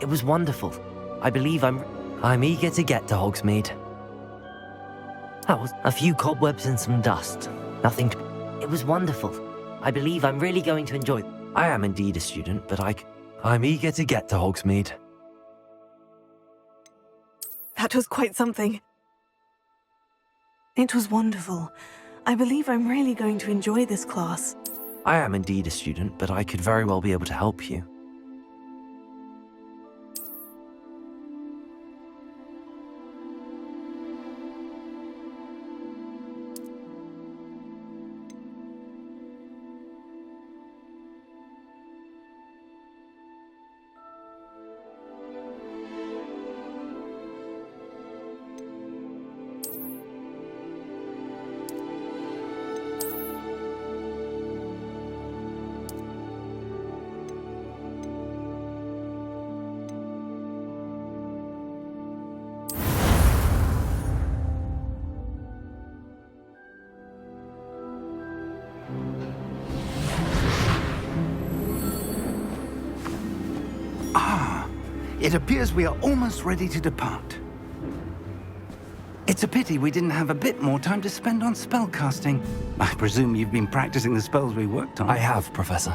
It was wonderful. I believe I'm eager to get to Hogsmeade. That was a few cobwebs and some dust. Nothing. It was wonderful. I believe I'm really going to enjoy. I am indeed a student, but I'm eager to get to Hogsmeade. That was quite something. It was wonderful. I believe I'm really going to enjoy this class. I am indeed a student, but I could very well be able to help you. It appears we are almost ready to depart. It's a pity we didn't have a bit more time to spend on spellcasting. I presume you've been practicing the spells we worked on. I have, Professor.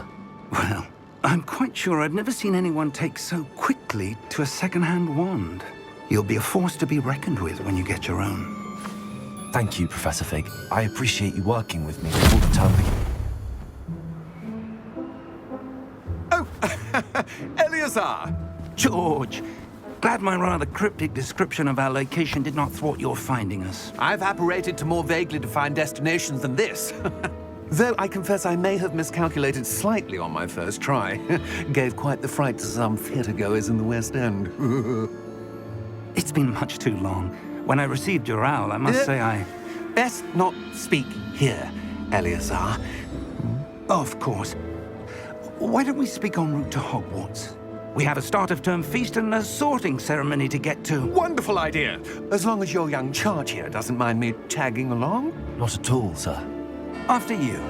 Well, I'm quite sure I've never seen anyone take so quickly to a second-hand wand. You'll be a force to be reckoned with when you get your own. Thank you, Professor Fig. I appreciate you working with me all the time. Oh, Eleazar! George! Glad my rather cryptic description of our location did not thwart your finding us. I've apparated to more vaguely defined destinations than this. Though I confess I may have miscalculated slightly on my first try. Gave quite the fright to some theatre-goers in the West End. It's been much too long. When I received your owl, I must say I... Best not speak here, Eleazar. Of course. Why don't we speak en route to Hogwarts? We have a start-of-term feast and a sorting ceremony to get to. Wonderful idea! As long as your young charge here doesn't mind me tagging along. Not at all, sir. After you.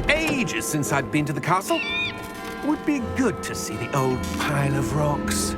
Ages since I'd been to the castle. Would be good to see the old pile of rocks.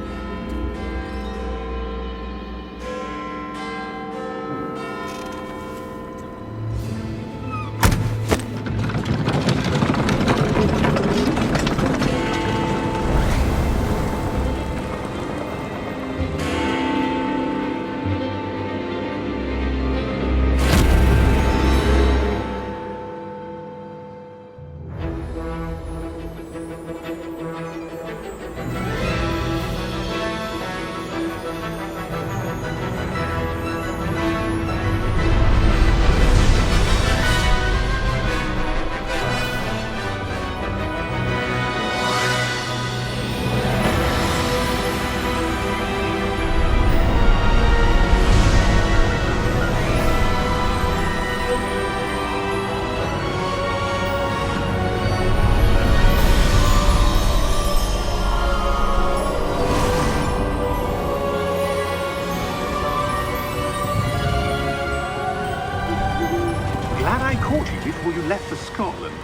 Before you left for Scotland.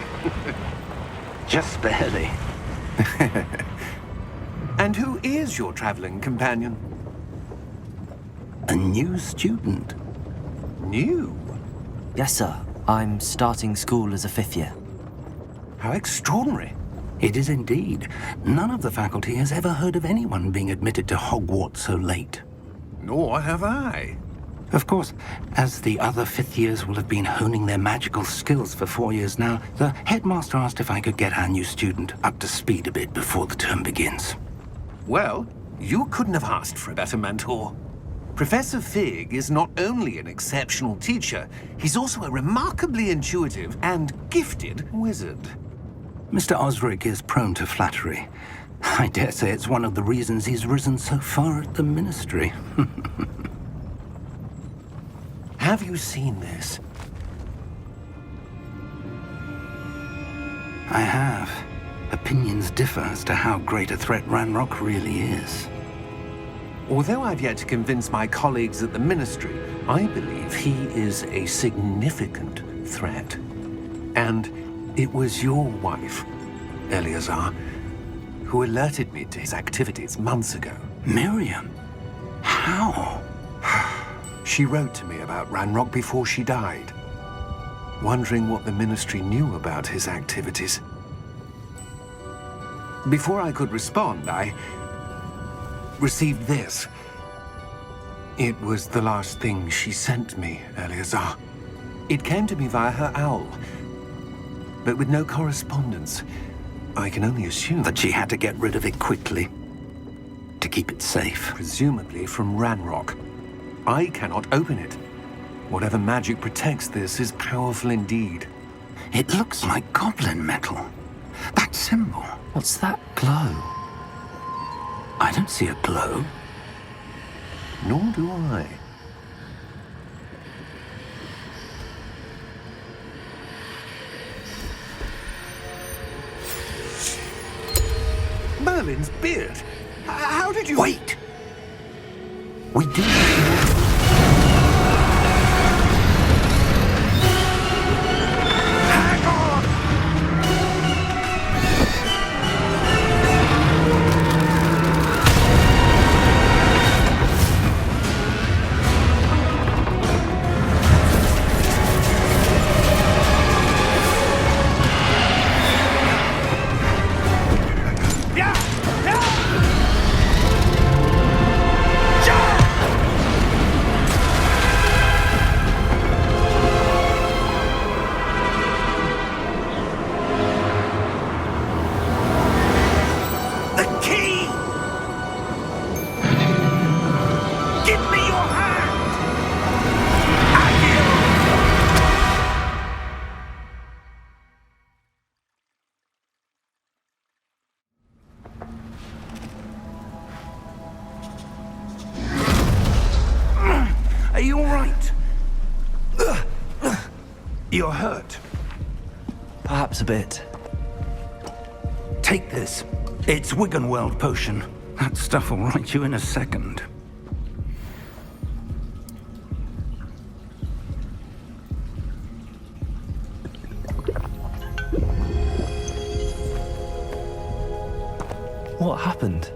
Just barely. And who is your traveling companion? A new student. New? Yes, sir. I'm starting school as a 5th year. How extraordinary. It is indeed. None of the faculty has ever heard of anyone being admitted to Hogwarts so late. Nor have I. Of course, as the other 5th years will have been honing their magical skills for 4 years now, the headmaster asked if I could get our new student up to speed a bit before the term begins. Well, you couldn't have asked for a better mentor. Professor Fig is not only an exceptional teacher, he's also a remarkably intuitive and gifted wizard. Mr. Osric is prone to flattery. I dare say it's one of the reasons he's risen so far at the ministry. Have you seen this? I have. Opinions differ as to how great a threat Ranrock really is. Although I've yet to convince my colleagues at the Ministry, I believe he is a significant threat. And it was your wife, Eleazar, who alerted me to his activities months ago. Miriam? How? She wrote to me about Ranrock before she died, wondering what the Ministry knew about his activities. Before I could respond, I received this. It was the last thing she sent me, Eleazar. It came to me via her owl, but with no correspondence. I can only assume That she had to get rid of it quickly to keep it safe. presumably from Ranrock. I cannot open it. Whatever magic protects this is powerful indeed. It looks like goblin metal. That symbol. What's that glow? I don't see a glow. Nor do I. Merlin's beard. How did you... Wait! We do need to... Hang on! The key! Give me your hand! Are you all right? You're hurt. Perhaps a bit. Take this. It's Wiggenweld potion. That stuff will right you in a second. What happened?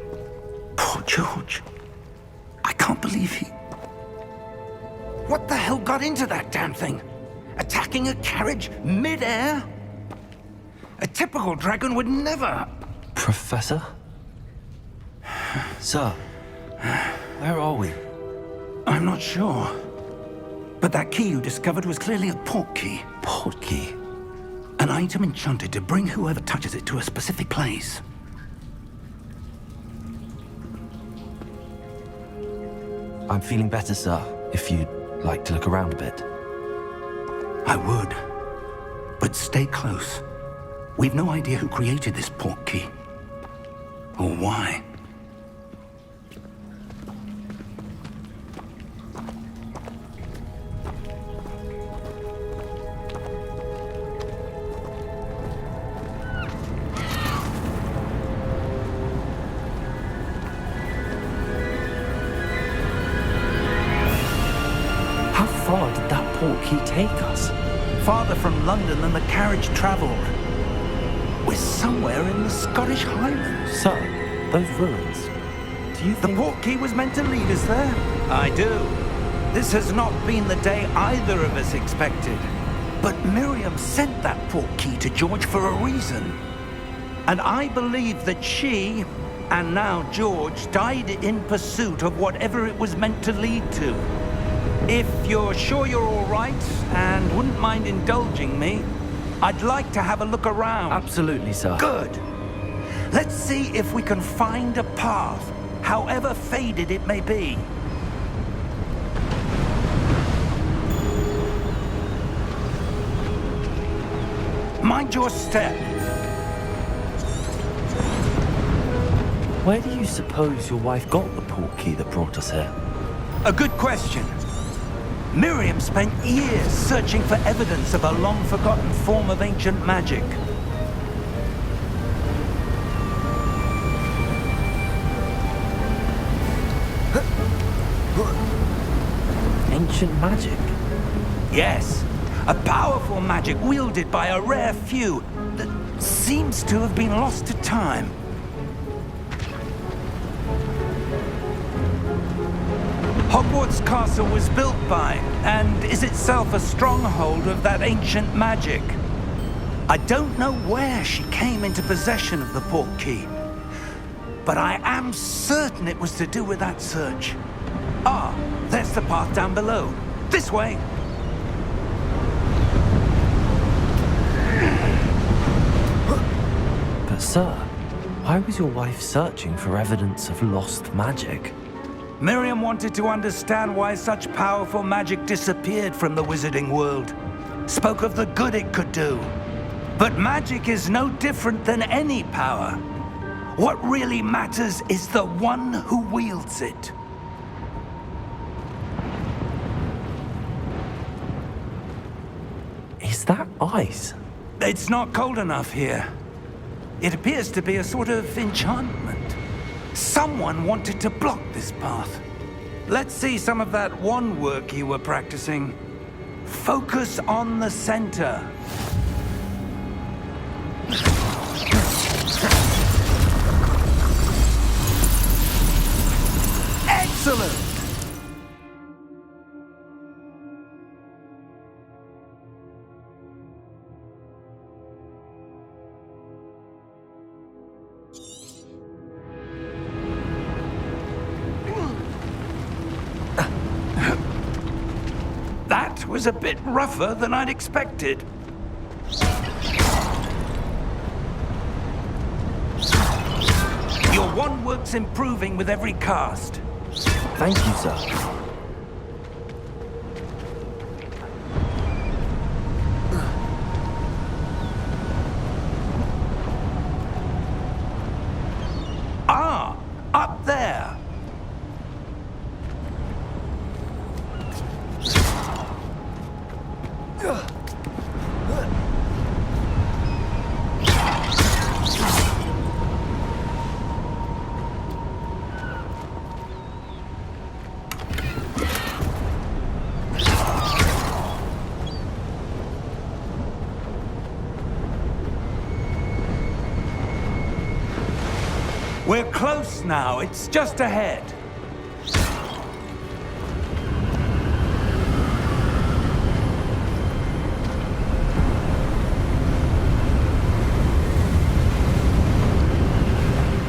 Poor George. I can't believe he... What the hell got into that damn thing? Attacking a carriage mid-air? A typical dragon would never... Professor? Sir, where are we? I'm not sure. But that key you discovered was clearly a port key. Port key? An item enchanted to bring whoever touches it to a specific place. I'm feeling better, sir, if you'd like to look around a bit. I would. But stay close. We've no idea who created this port key. Or why. How far did that port key take us? Farther from London than the carriage traveled. We're somewhere in the Scottish Highlands. Sir, those ruins. Do you The think... port key was meant to lead us there? I do. This has not been the day either of us expected. But Miriam sent that port key to George for a reason. And I believe that she, and now George, died in pursuit of whatever it was meant to lead to. If you're sure you're all right and wouldn't mind indulging me, I'd like to have a look around. Absolutely, sir. Good. Let's see if we can find a path, however faded it may be. Mind your step. Where do you suppose your wife got the port key that brought us here? A good question. Miriam spent years searching for evidence of a long-forgotten form of ancient magic. Ancient magic? Yes, a powerful magic wielded by a rare few that seems to have been lost to time. Hogwarts Castle was built by, and is itself a stronghold of that ancient magic. I don't know where she came into possession of the portkey, but I am certain it was to do with that search. Ah, there's the path down below. This way! But sir, why was your wife searching for evidence of lost magic? Miriam wanted to understand why such powerful magic disappeared from the wizarding world. Spoke of the good it could do. But magic is no different than any power. What really matters is the one who wields it. Is that ice? It's not cold enough here. It appears to be a sort of enchantment. Someone wanted to block this path. Let's see some of that wand work you were practicing. Focus on the center. Excellent! That was a bit rougher than I'd expected. Your wand work's improving with every cast. Thank you, sir. Ah, up there. We're close now. It's just ahead.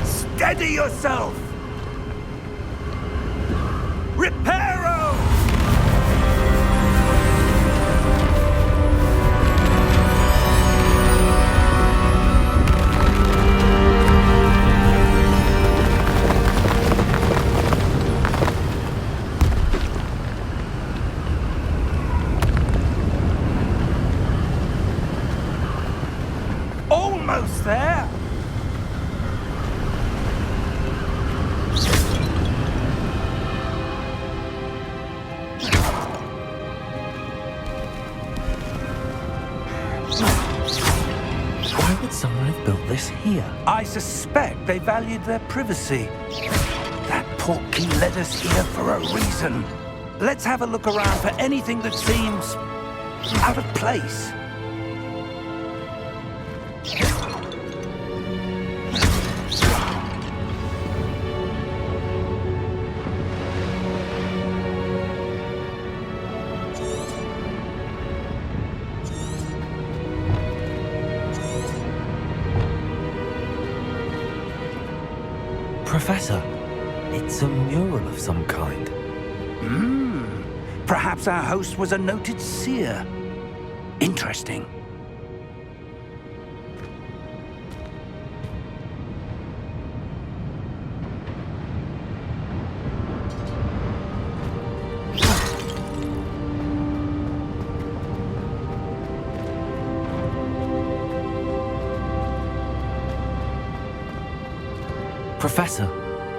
Steady yourself! Reparo! Almost there! Why would someone have built this here? I suspect they valued their privacy. That portkey led us here for a reason. Let's have a look around for anything that seems out of place. Professor, it's a mural of some kind. Perhaps our host was a noted seer. Interesting. Professor,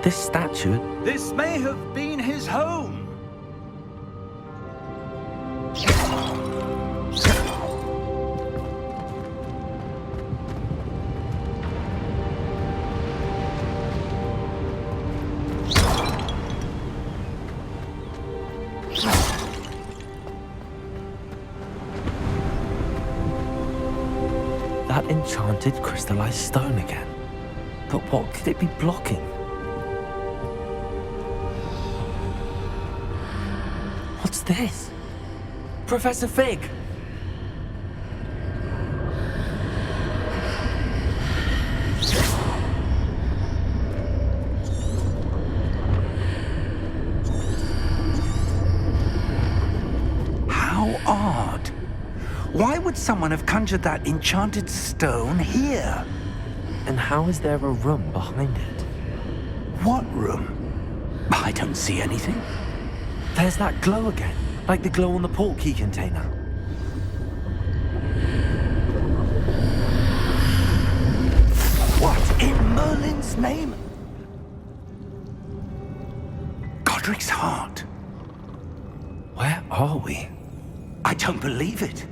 this statue... This may have been his home. That enchanted crystallized stone again. But what could it be blocking? What's this? Professor Fig! How odd. Why would someone have conjured that enchanted stone here? And how is there a room behind it? What room? I don't see anything. There's that glow again, like the glow on the portkey container. What in Merlin's name? Godric's heart. Where are we? I don't believe it.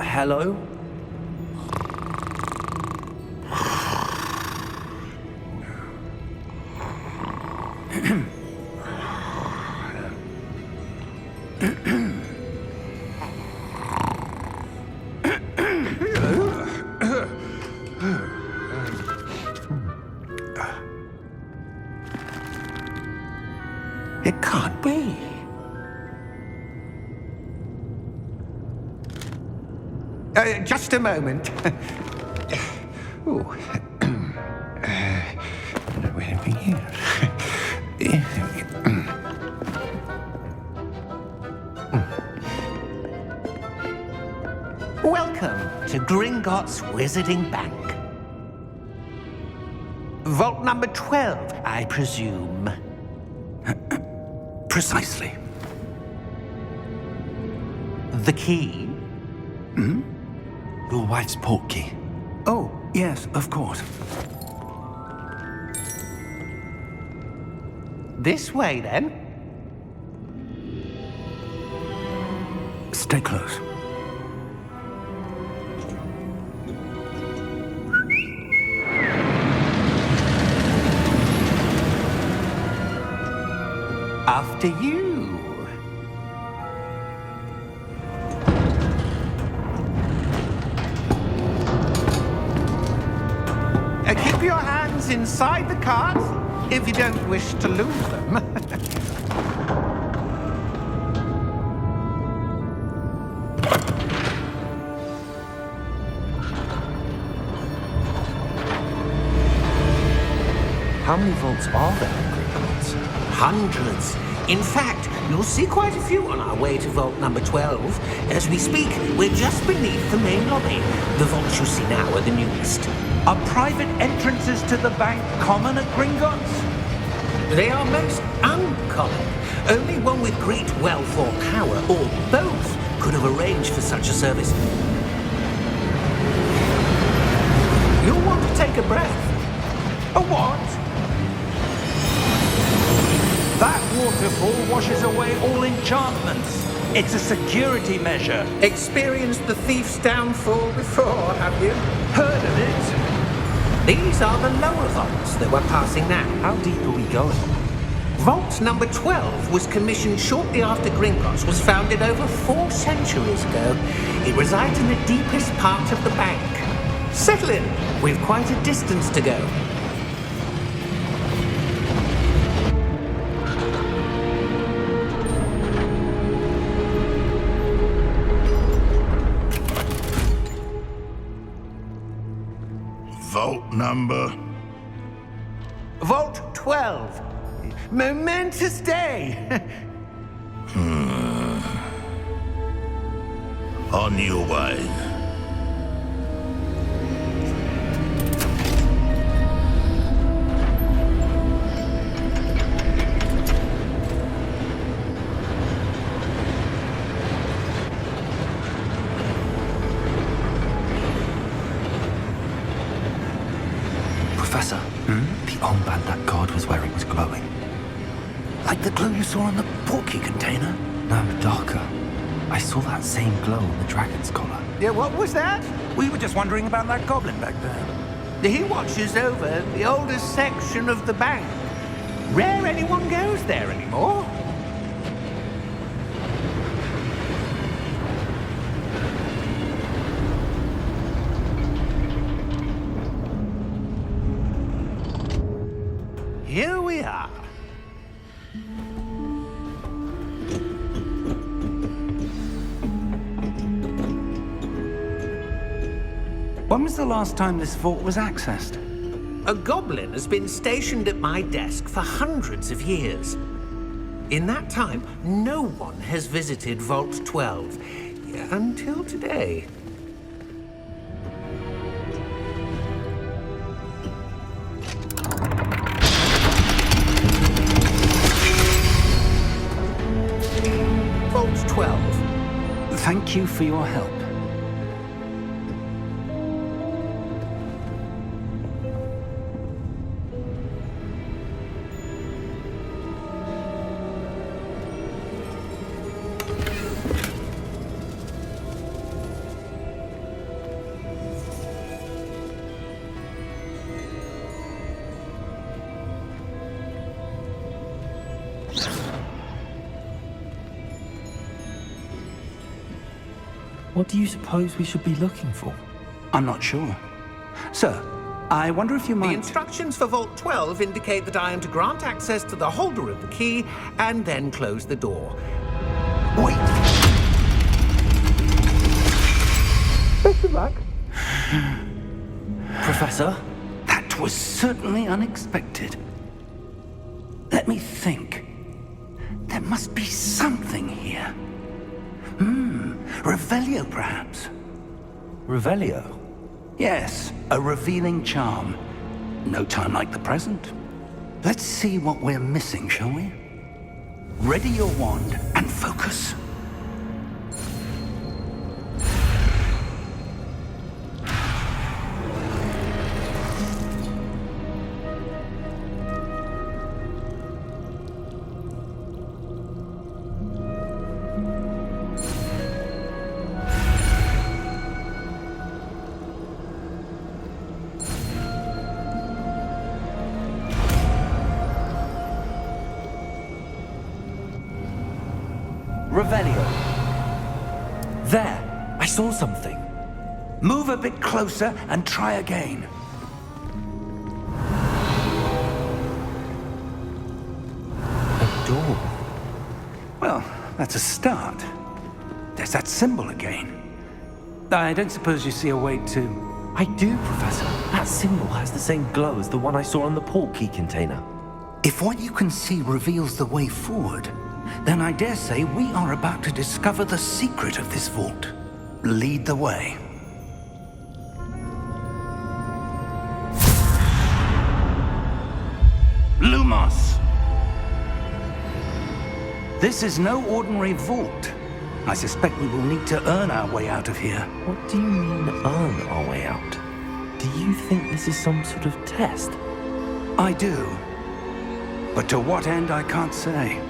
Hello? It can't be. Just a moment. Ooh. Where are we here? Welcome to Gringotts Wizarding Bank. Vault number 12, I presume. Precisely. The key? Your wife's portkey. Oh, yes, of course. This way, then. Stay close. After you. Keep your hands inside the cart if you don't wish to lose them. How many vaults are there in Gringotts? Hundreds. In fact, you'll see quite a few on our way to vault number 12. As we speak, we're just beneath the main lobby. The vaults you see now are the newest. Are private entrances to the bank common at Gringotts? They are most uncommon. Only one with great wealth or power, or both, could have arranged for such a service. You'll want to take a breath. A what? That waterfall washes away all enchantments. It's a security measure. Experienced the thief's downfall before, have you? Heard of it? These are the lower vaults that we're passing now. How deep are we going? Vault number 12 was commissioned shortly after Gringotts was founded over 4 centuries ago. It resides in the deepest part of the bank. Settle in. We've quite a distance to go. Vault number? Vault 12. Momentous day. On your way. Professor, the armband that guard was wearing was glowing. Like the glow you saw on the portkey container? No, darker. I saw that same glow on the dragon's collar. Yeah, what was that? We were just wondering about that goblin back there. He watches over the oldest section of the bank. Rare anyone goes there anymore. here we are. When was the last time this vault was accessed? A goblin has been stationed at my desk for hundreds of years. In that time, no one has visited Vault 12, until today. Vault 12. Thank you for your help. What do you suppose we should be looking for? I'm not sure. Sir, I wonder if you The might... instructions for Vault 12 indicate that I am to grant access to the holder of the key and then close the door. Wait! Professor? That was certainly unexpected. Let me think. There must be something here. Revelio, perhaps? Revelio? Yes, a revealing charm. No time like the present. Let's see what we're missing, shall we? Ready your wand and focus. Revelio. There! I saw something. Move a bit closer and try again. A door. Well, that's a start. There's that symbol again. I don't suppose you see a way to... I do, Professor. That symbol has the same glow as the one I saw on the port key container. If what you can see reveals the way forward, then I dare say we are about to discover the secret of this vault. Lead the way. Lumos! This is no ordinary vault. I suspect we will need to earn our way out of here. What do you mean, earn our way out? Do you think this is some sort of test? I do. But to what end, I can't say.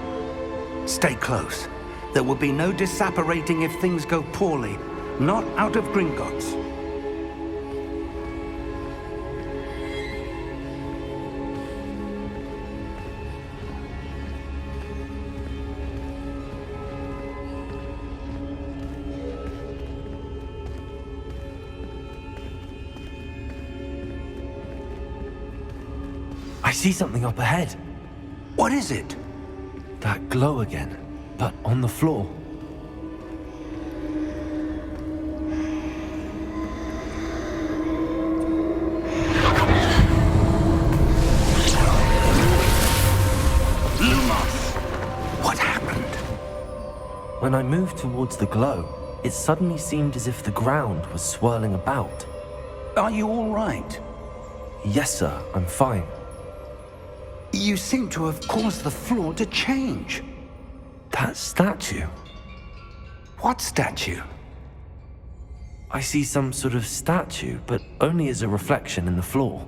Stay close. There will be no disapparating if things go poorly. Not out of Gringotts. I see something up ahead. What is it? That glow again, but on the floor. Lumos! What happened? When I moved towards the glow, it suddenly seemed as if the ground was swirling about. Are you all right? Yes, sir, I'm fine. You seem to have caused the floor to change. That statue. What statue? I see some sort of statue, but only as a reflection in the floor.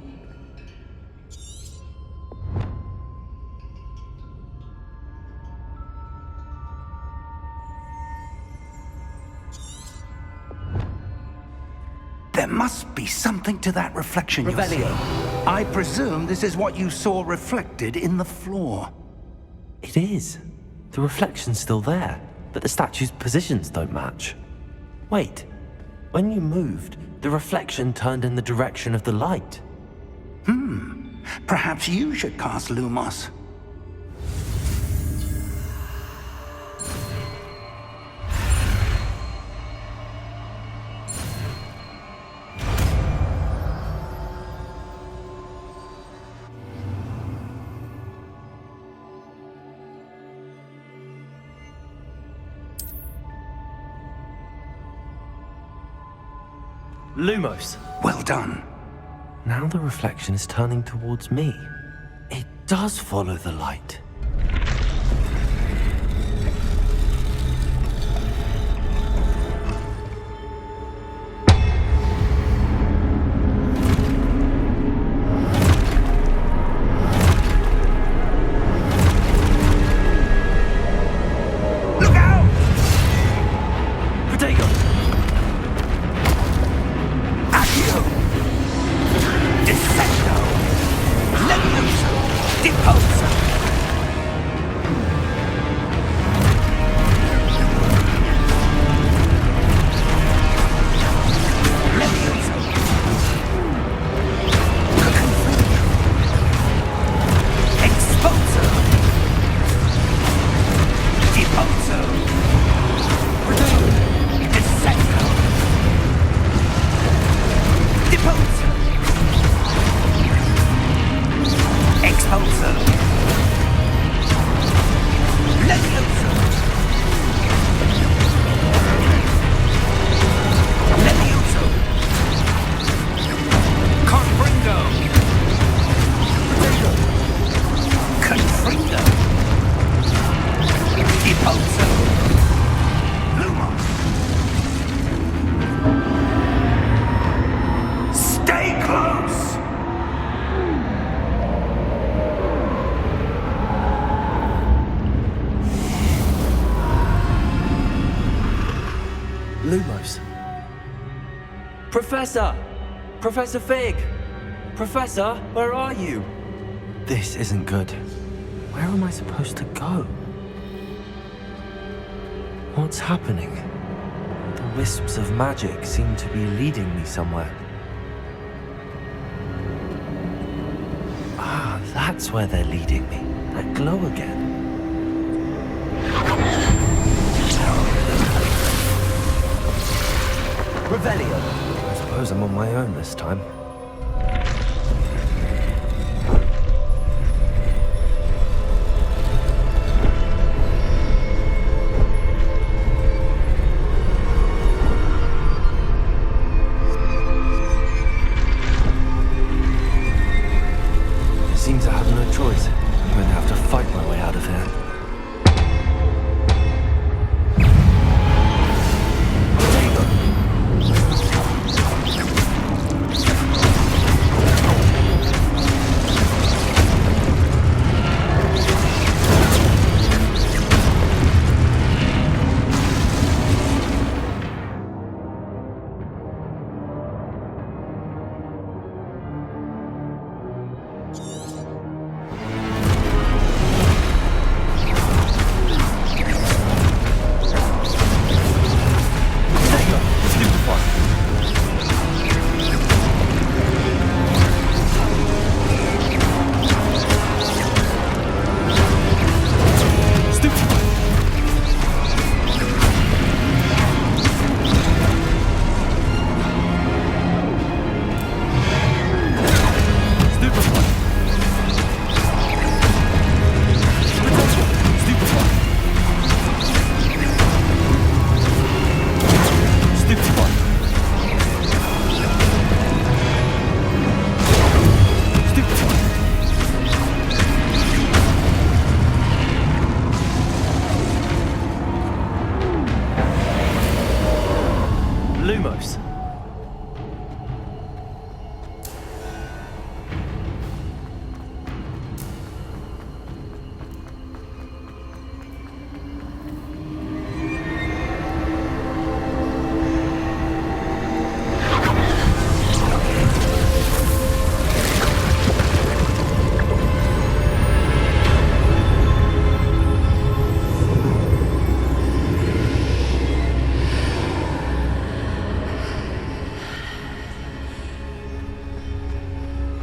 There must be something to that reflection you're seeing. I presume this is what you saw reflected in the floor. It is. The reflection's still there, but the statue's positions don't match. Wait, when you moved, the reflection turned in the direction of the light. Perhaps you should cast Lumos. Lumos. Well done. Now the reflection is turning towards me. It does follow the light. Look out! Protego! Accio! Dissecto! Levioso! Deposo! Levioso! Exposo! Deposo! Dissecto! Deposo! Exposo! Levioso! Levioso! Confringo! Confringo! Deposo! Lumos! Stay close! Lumos. Professor! Professor Fig! Professor, where are you? This isn't good. Where am I supposed to go? What's happening? The wisps of magic seem to be leading me somewhere. Ah, that's where they're leading me. That glow again. Revelio. I suppose I'm on my own this time. It seems I have no choice. I'm going to have to fight my way out of here. Lumos.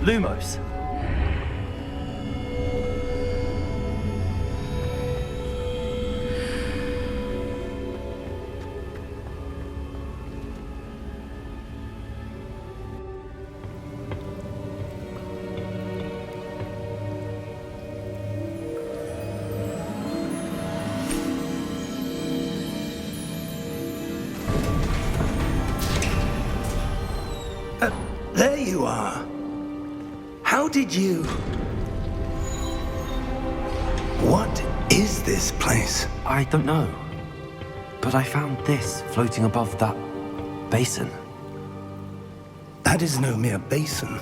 Lumos. There you are. How did you... What is this place? I don't know. But I found this floating above that basin. That is no mere basin.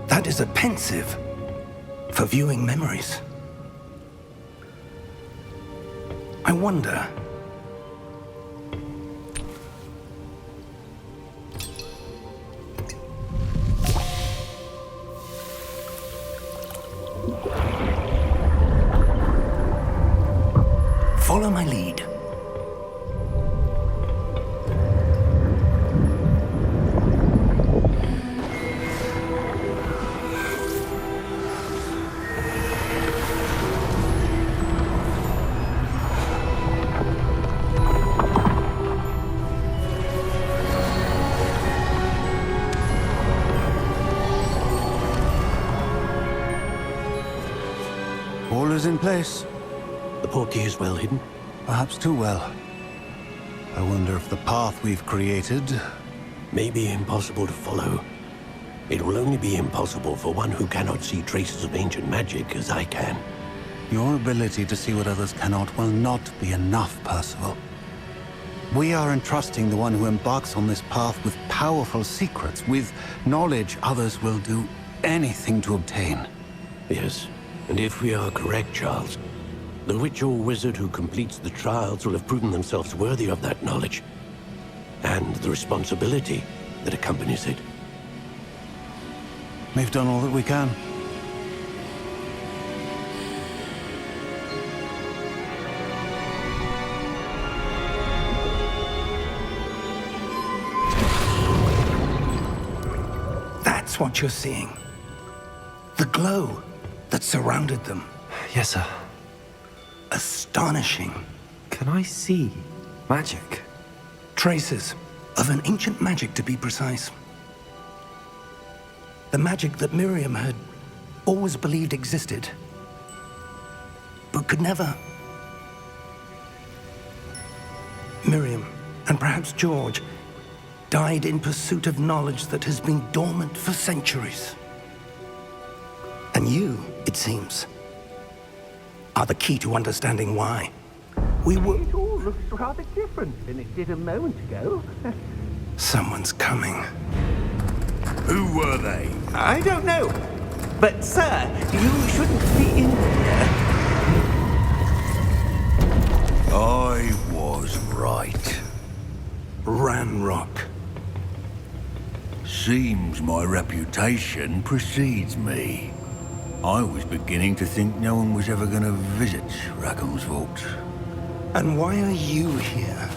That is a pensive for viewing memories. I wonder... Follow my lead. All is in place. The portkey is well hidden. Perhaps too well. I wonder if the path we've created... May be impossible to follow. It will only be impossible for one who cannot see traces of ancient magic as I can. Your ability to see what others cannot will not be enough, Percival. We are entrusting the one who embarks on this path with powerful secrets, with knowledge others will do anything to obtain. Yes, and if we are correct, Charles, the witch or wizard who completes the trials will have proven themselves worthy of that knowledge, and the responsibility that accompanies it. We've done all that we can. That's what you're seeing. The glow that surrounded them. Yes, sir. Astonishing. Can I see magic? Traces of an ancient magic, to be precise. The magic that Miriam had always believed existed, but could never. Miriam, and perhaps George, died in pursuit of knowledge that has been dormant for centuries. And you, it seems, are the key to understanding why. We were... It all looks rather different than it did a moment ago. Someone's coming. Who were they? I don't know. But, sir, you shouldn't be in here. I was right. Ranrock. Seems my reputation precedes me. I was beginning to think no one was ever going to visit Rackham's vault. And why are you here?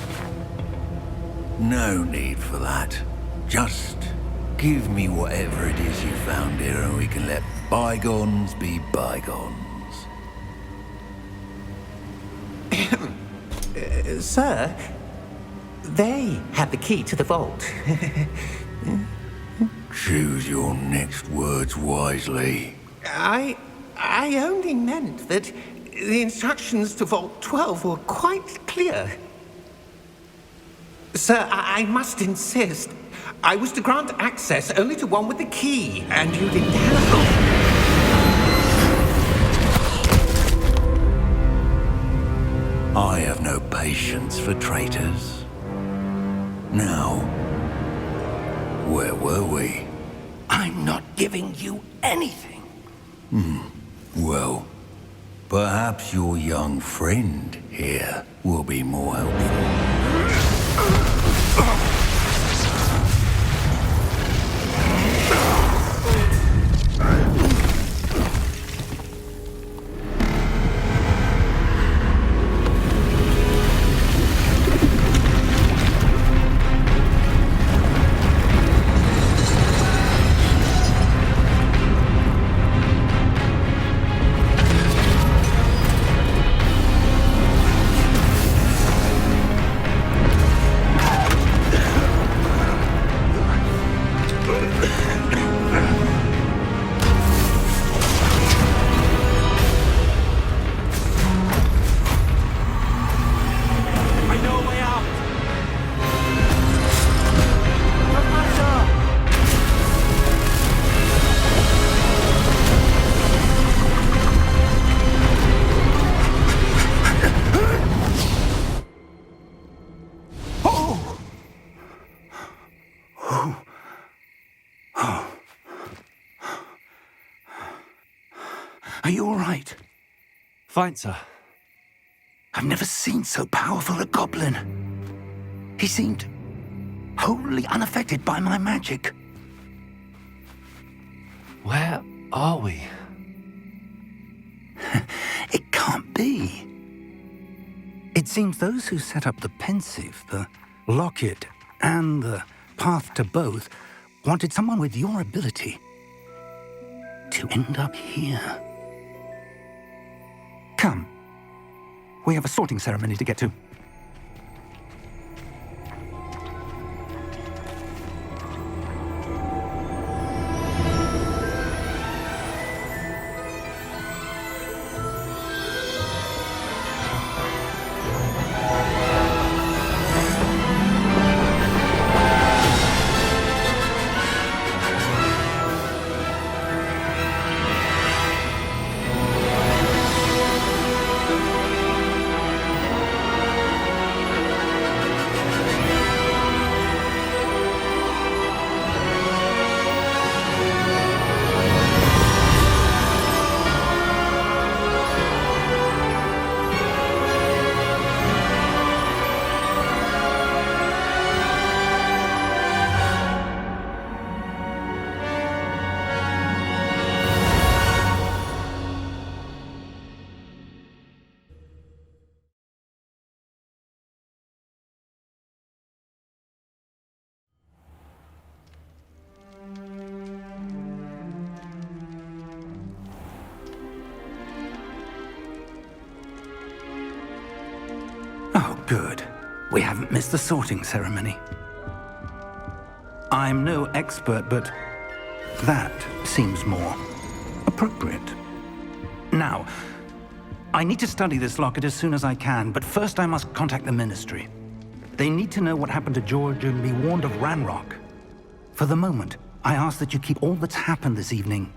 No need for that. Just give me whatever it is you found here and we can let bygones be bygones. Sir, they had the key to the vault. Choose your next words wisely. I only meant that the instructions to Vault 12 were quite clear. Sir, I must insist. I was to grant access only to one with the key, and you didn't have... I have no patience for traitors. Now, where were we? I'm not giving you anything. Well, perhaps your young friend here will be more helpful. Are you all right? Fine, sir. I've never seen so powerful a goblin. He seemed wholly unaffected by my magic. Where are we? It can't be. It seems those who set up the pensive, the locket, and the path to both wanted someone with your ability to end up here. Come. We have a sorting ceremony to get to. Oh, good. We haven't missed the sorting ceremony. I'm no expert, but that seems more appropriate. Now, I need to study this locket as soon as I can, but first I must contact the Ministry. They need to know what happened to George and be warned of Ranrock. For the moment, I ask that you keep all that's happened this evening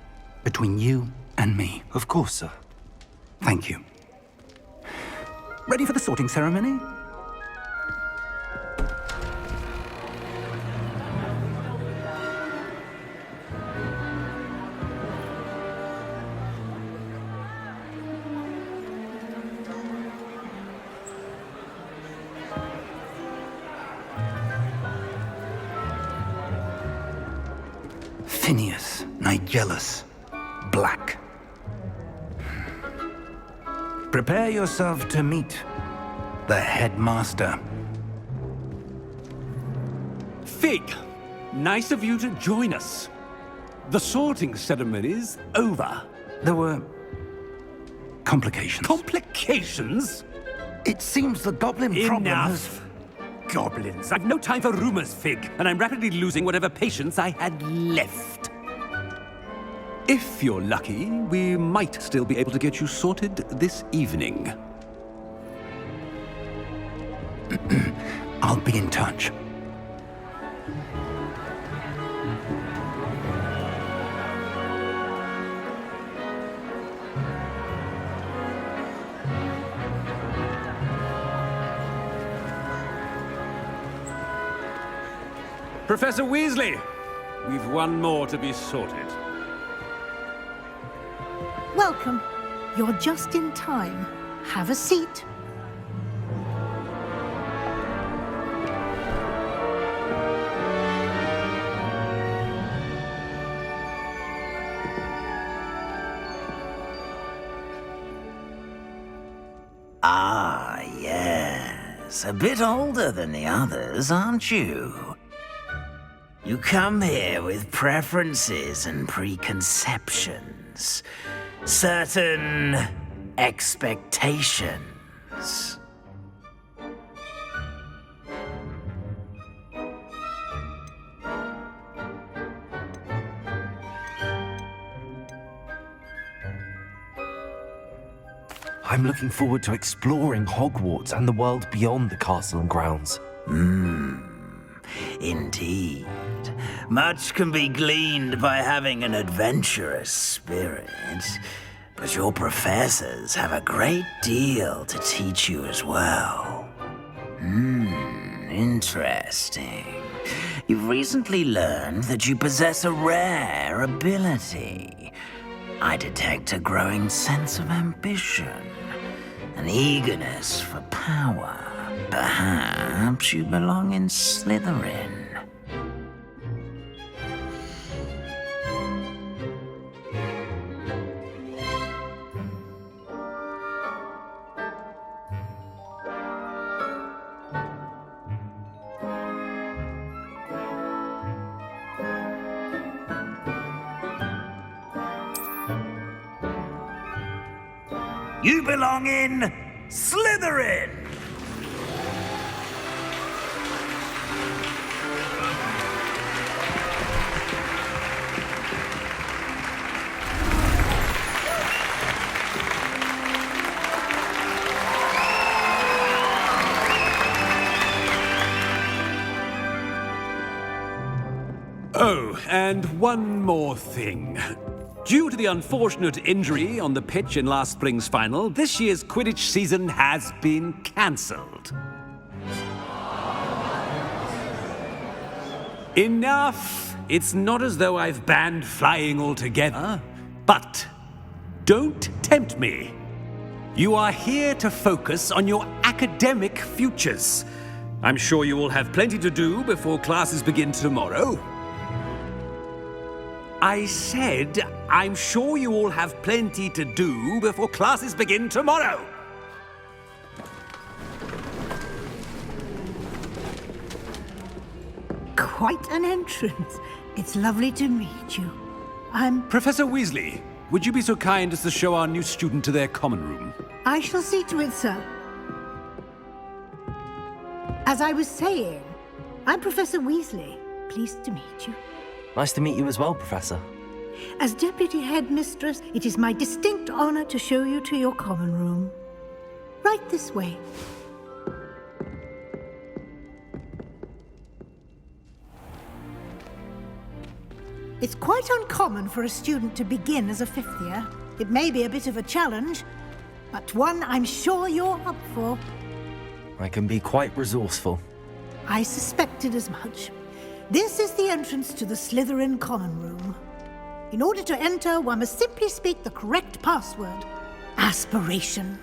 between you and me. Of course, sir. Thank you. Ready for the sorting ceremony? Phineas, Nigellus, Black. Prepare yourself to meet the headmaster. Fig, nice of you to join us. The sorting ceremony's over. There were complications. Complications? It seems the goblin problem has... Enough. Goblins. I've no time for rumors, Fig, and I'm rapidly losing whatever patience I had left. If you're lucky, we might still be able to get you sorted this evening. I'll be in touch. Professor Weasley, we've one more to be sorted. Welcome. You're just in time. Have a seat. Ah, yes. A bit older than the others, aren't you? You come here with preferences and preconceptions. Certain expectations. I'm looking forward to exploring Hogwarts and the world beyond the castle and grounds. Indeed. Much can be gleaned by having an adventurous spirit, but your professors have a great deal to teach you as well. Interesting. You've recently learned that you possess a rare ability. I detect a growing sense of ambition, an eagerness for power. Perhaps you belong in Slytherin. You belong in Slytherin! Oh, and one more thing. Due to the unfortunate injury on the pitch in last spring's final, this year's Quidditch season has been cancelled. Enough! It's not as though I've banned flying altogether, but don't tempt me. You are here to focus on your academic futures. I'm sure you will have plenty to do before classes begin tomorrow. I said, I'm sure you all have plenty to do before classes begin tomorrow. Quite an entrance. It's lovely to meet you. Professor Weasley, would you be so kind as to show our new student to their common room? I shall see to it, sir. As I was saying, I'm Professor Weasley. Pleased to meet you. Nice to meet you as well, Professor. As Deputy Headmistress, it is my distinct honor to show you to your common room. Right this way. It's quite uncommon for a student to begin as a fifth year. It may be a bit of a challenge, but one I'm sure you're up for. I can be quite resourceful. I suspected as much. This is the entrance to the Slytherin common room. In order to enter, one must simply speak the correct password. Aspiration.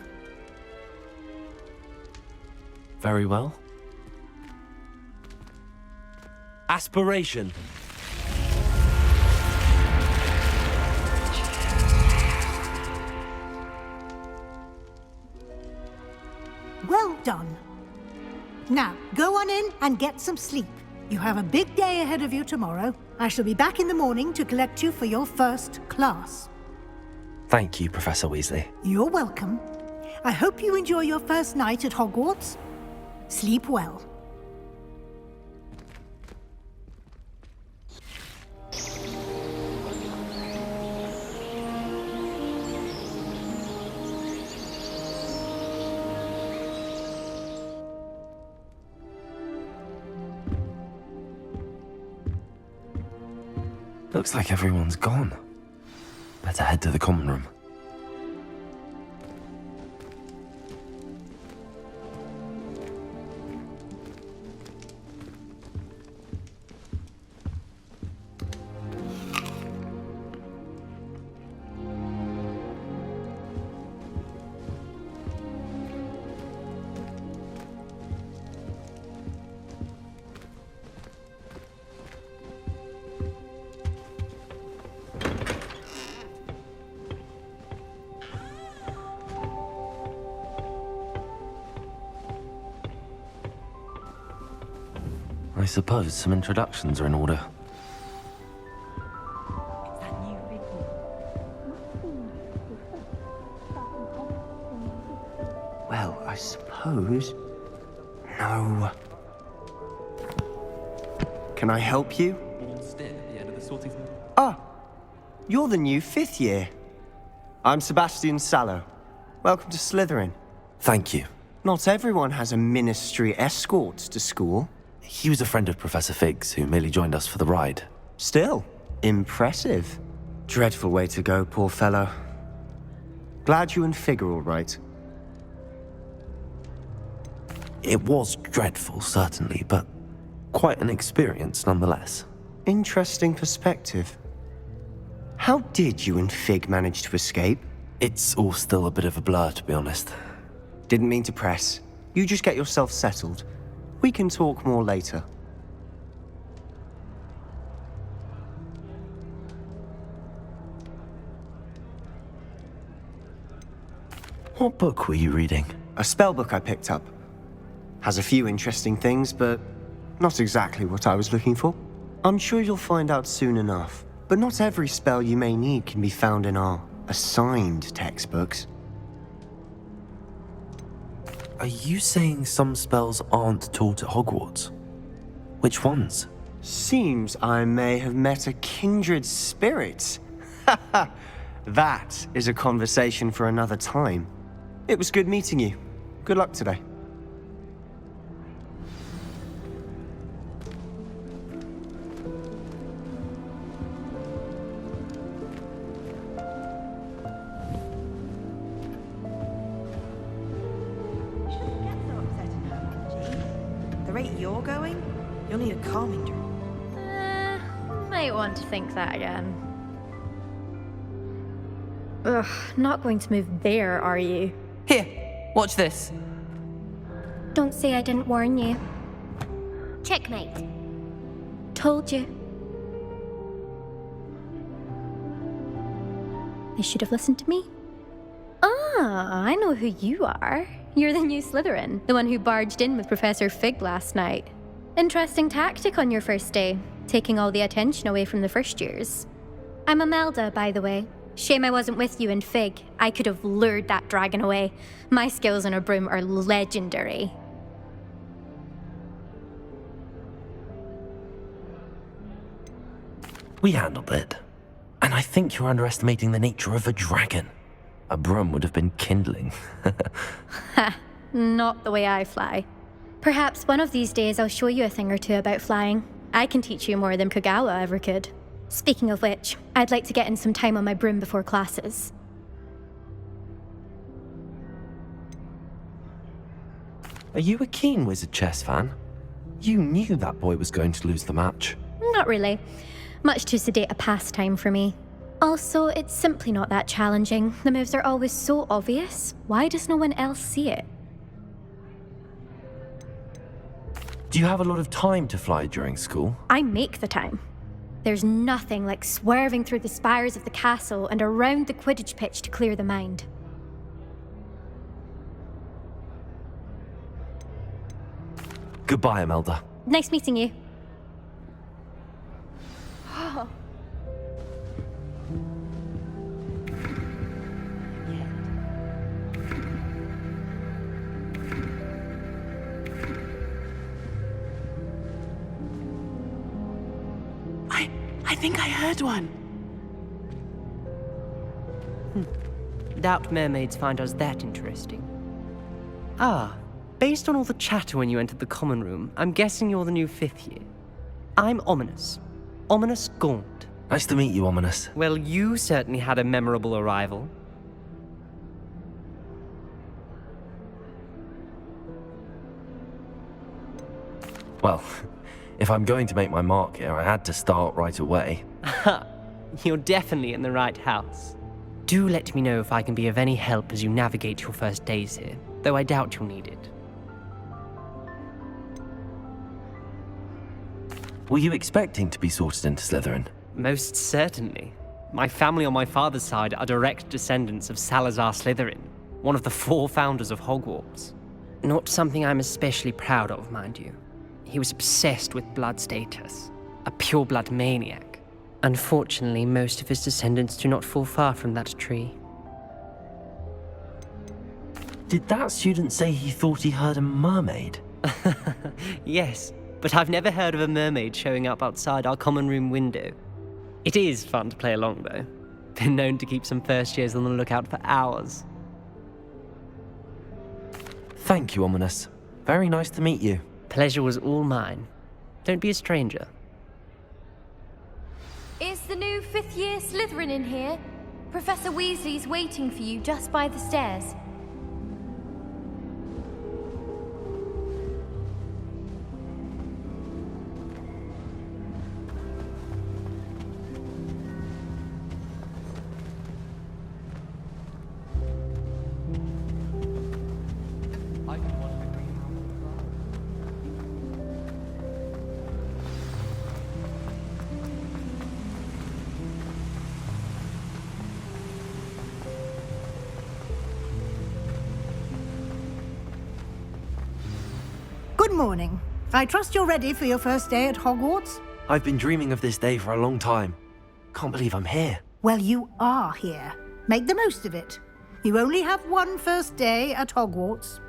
Very well. Aspiration. Well done. Now, go on in and get some sleep. You have a big day ahead of you tomorrow. I shall be back in the morning to collect you for your first class. Thank you, Professor Weasley. You're welcome. I hope you enjoy your first night at Hogwarts. Sleep well. Looks like everyone's gone. Better head to the common room. I suppose some introductions are in order. Well, I suppose... No. Can I help you? Ah, you're the new fifth year. I'm Sebastian Sallow. Welcome to Slytherin. Thank you. Not everyone has a ministry escort to school. He was a friend of Professor Fig's, who merely joined us for the ride. Still, impressive. Dreadful way to go, poor fellow. Glad you and Fig are all right. It was dreadful, certainly, but quite an experience nonetheless. Interesting perspective. How did you and Fig manage to escape? It's all still a bit of a blur, to be honest. Didn't mean to press. You just get yourself settled. We can talk more later. What book were you reading? A spell book I picked up. Has a few interesting things, but not exactly what I was looking for. I'm sure you'll find out soon enough. But not every spell you may need can be found in our assigned textbooks. Are you saying some spells aren't taught at Hogwarts? Which ones? Seems I may have met a kindred spirit. That is a conversation for another time. It was good meeting you. Good luck today. The rate you're going, you'll need a calming drink. Might want to think that again. Ugh, not going to move there, are you? Here, watch this. Don't say I didn't warn you. Checkmate. Told you. They should have listened to me. Ah, I know who you are. You're the new Slytherin, the one who barged in with Professor Fig last night. Interesting tactic on your first day, taking all the attention away from the first years. I'm Imelda, by the way. Shame I wasn't with you in Fig. I could have lured that dragon away. My skills on a broom are legendary. We handled it. And I think you're underestimating the nature of a dragon. A broom would have been kindling. Ha, not the way I fly. Perhaps one of these days I'll show you a thing or two about flying. I can teach you more than Kogawa ever could. Speaking of which, I'd like to get in some time on my broom before classes. Are you a keen Wizard chess fan? You knew that boy was going to lose the match. Not really. Much too sedate a pastime for me. Also, it's simply not that challenging. The moves are always so obvious. Why does no one else see it? Do you have a lot of time to fly during school? I make the time. There's nothing like swerving through the spires of the castle and around the Quidditch pitch to clear the mind. Goodbye, Imelda. Nice meeting you. I think I heard one. Doubt mermaids find us that interesting. Ah, based on all the chatter when you entered the common room, I'm guessing you're the new 5th year. I'm Ominous. Ominous Gaunt. Nice to meet you, Ominous. Well, you certainly had a memorable arrival. Well, if I'm going to make my mark here, I had to start right away. Ha! You're definitely in the right house. Do let me know if I can be of any help as you navigate your first days here, though I doubt you'll need it. Were you expecting to be sorted into Slytherin? Most certainly. My family on my father's side are direct descendants of Salazar Slytherin, one of the 4 founders of Hogwarts. Not something I'm especially proud of, mind you. He was obsessed with blood status, a pure-blood maniac. Unfortunately, most of his descendants do not fall far from that tree. Did that student say he thought he heard a mermaid? Yes, but I've never heard of a mermaid showing up outside our common room window. It is fun to play along, though. Been known to keep some first years on the lookout for hours. Thank you, Ominous. Very nice to meet you. Pleasure was all mine. Don't be a stranger. Is the new 5th year Slytherin in here? Professor Weasley's waiting for you just by the stairs. Good morning. I trust you're ready for your first day at Hogwarts? I've been dreaming of this day for a long time. Can't believe I'm here. Well, you are here. Make the most of it. You only have one first day at Hogwarts.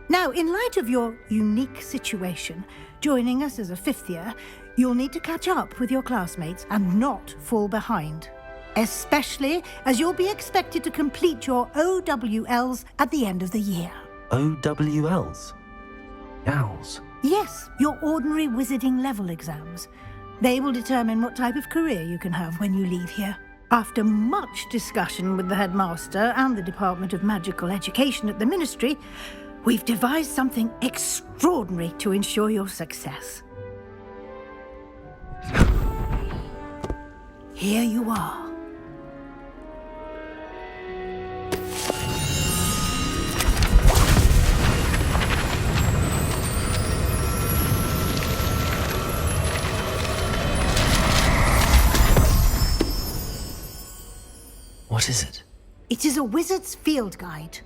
Now, in light of your unique situation, joining us as a fifth year, you'll need to catch up with your classmates and not fall behind. Especially as you'll be expected to complete your OWLs at the end of the year. OWLs? Owls? Yes, your ordinary wizarding level exams. They will determine what type of career you can have when you leave here. After much discussion with the headmaster and the Department of Magical Education at the Ministry, we've devised something extraordinary to ensure your success. Here you are. What is it? It is a wizard's field guide.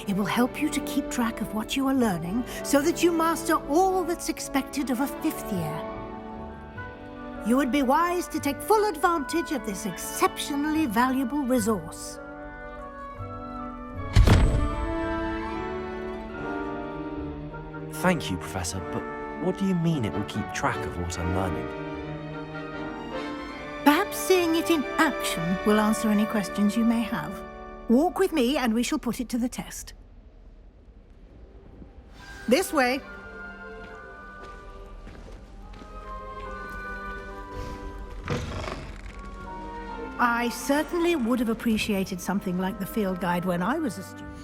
It will help you to keep track of what you are learning so that you master all that's expected of a fifth year. You would be wise to take full advantage of this exceptionally valuable resource. Thank you, Professor, but what do you mean it will keep track of what I'm learning? Perhaps seeing it in action will answer any questions you may have. Walk with me and we shall put it to the test. This way. I certainly would have appreciated something like the field guide when I was a student.